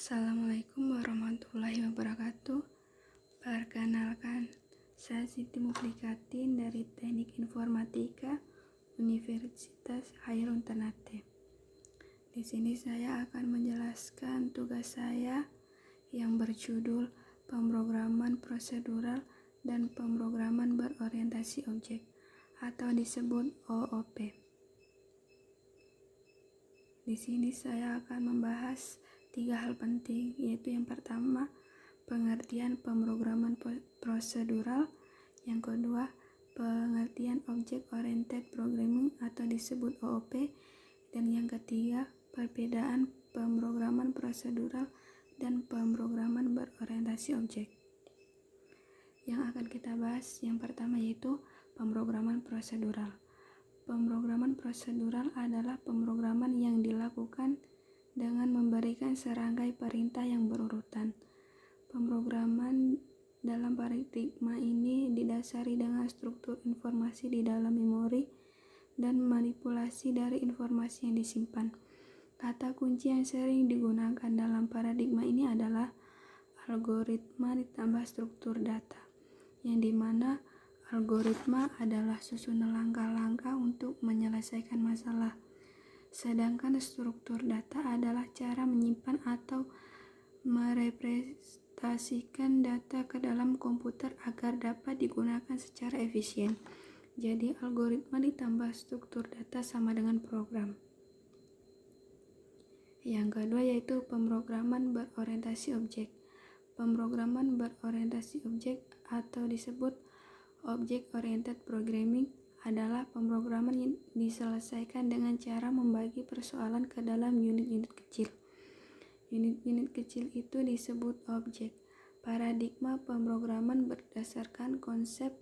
Assalamualaikum warahmatullahi wabarakatuh. Perkenalkan, saya Siti Muflikatin dari Teknik Informatika Universitas Khairul Ternate. Di sini saya akan menjelaskan tugas saya yang berjudul Pemrograman Prosedural dan Pemrograman Berorientasi Objek atau disebut OOP. Di sini saya akan membahas 3 hal penting, yaitu yang pertama, pengertian pemrograman prosedural, yang kedua, pengertian Object Oriented Programming atau disebut OOP, dan yang ketiga, perbedaan pemrograman prosedural dan pemrograman berorientasi objek. Yang akan kita bahas yang pertama yaitu pemrograman prosedural. Pemrograman prosedural adalah pemrograman yang dilakukan dengan memberikan serangkai perintah yang berurutan. Pemrograman dalam paradigma ini didasari dengan struktur informasi di dalam memori dan manipulasi dari informasi yang disimpan. Kata kunci yang sering digunakan dalam paradigma ini adalah algoritma ditambah struktur data, yang dimana algoritma adalah susunan langkah-langkah untuk menyelesaikan masalah. Sedangkan struktur data adalah cara menyimpan atau merepresentasikan data ke dalam komputer agar dapat digunakan secara efisien. Jadi algoritma ditambah struktur data sama dengan program. Yang kedua yaitu pemrograman berorientasi objek. Pemrograman berorientasi objek atau disebut Object Oriented Programming adalah pemrograman yang diselesaikan dengan cara membagi persoalan ke dalam unit-unit kecil. Unit-unit kecil itu disebut objek. Paradigma pemrograman berdasarkan konsep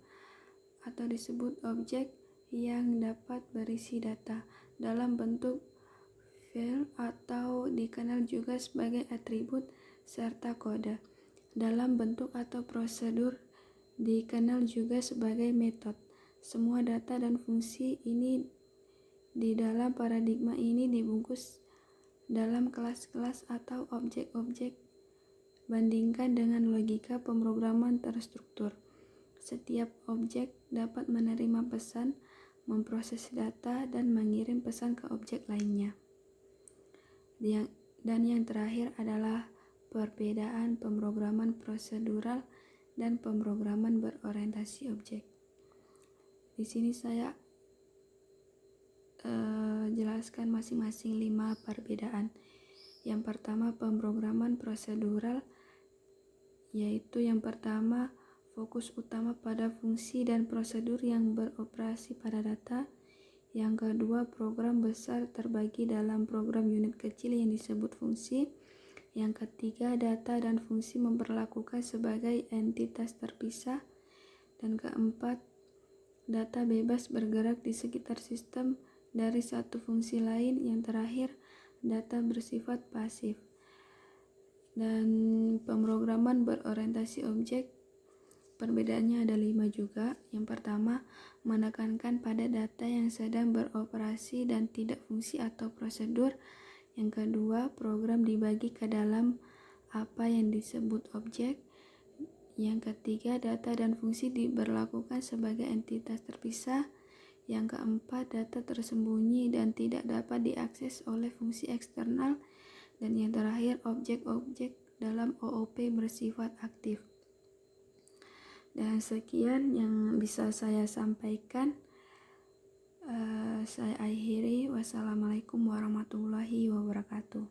atau disebut objek yang dapat berisi data dalam bentuk file atau dikenal juga sebagai atribut serta kode dalam bentuk atau prosedur dikenal juga sebagai metode. Semua data dan fungsi ini di dalam paradigma ini dibungkus dalam kelas-kelas atau objek-objek. Bandingkan dengan logika pemrograman terstruktur. Setiap objek dapat menerima pesan, memproses data, dan mengirim pesan ke objek lainnya. Dan yang terakhir adalah perbedaan pemrograman prosedural dan pemrograman berorientasi objek. Di sini saya jelaskan masing-masing 5 perbedaan. Yang pertama pemrograman prosedural, yaitu yang pertama fokus utama pada fungsi dan prosedur yang beroperasi pada data. Yang kedua program besar terbagi dalam program unit kecil yang disebut fungsi. Yang ketiga data dan fungsi memperlakukan sebagai entitas terpisah. Dan keempat, data bebas bergerak di sekitar sistem dari satu fungsi lain. Yang terakhir, data bersifat pasif. Dan pemrograman berorientasi objek, perbedaannya ada 5 juga. Yang pertama, menekankan pada data yang sedang beroperasi dan tidak fungsi atau prosedur. Yang kedua, program dibagi ke dalam apa yang disebut objek. Yang ketiga, data dan fungsi diberlakukan sebagai entitas terpisah. Yang keempat, data tersembunyi dan tidak dapat diakses oleh fungsi eksternal. Dan yang terakhir, objek-objek dalam OOP bersifat aktif. Dan sekian yang bisa saya sampaikan. Saya akhiri. Wassalamualaikum warahmatullahi wabarakatuh.